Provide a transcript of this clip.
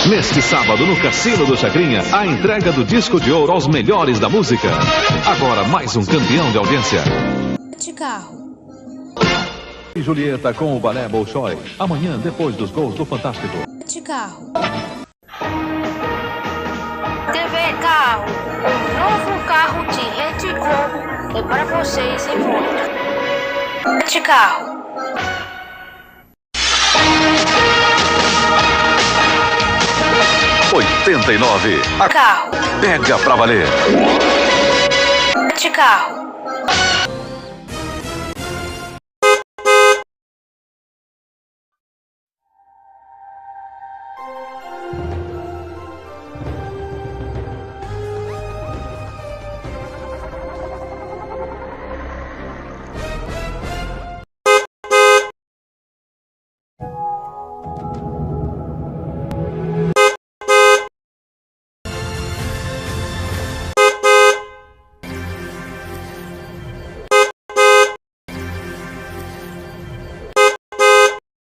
Neste sábado, no Cassino do Chacrinha, a entrega do disco de ouro aos melhores da música. Agora, mais um campeão de audiência. De carro. E Julieta com o balé Bolshoi. Amanhã, depois dos gols do Fantástico. De carro. TV Carro, o novo carro de Rede Globo é para vocês e muito. De carro. A Carro. pega pra valer. De carro.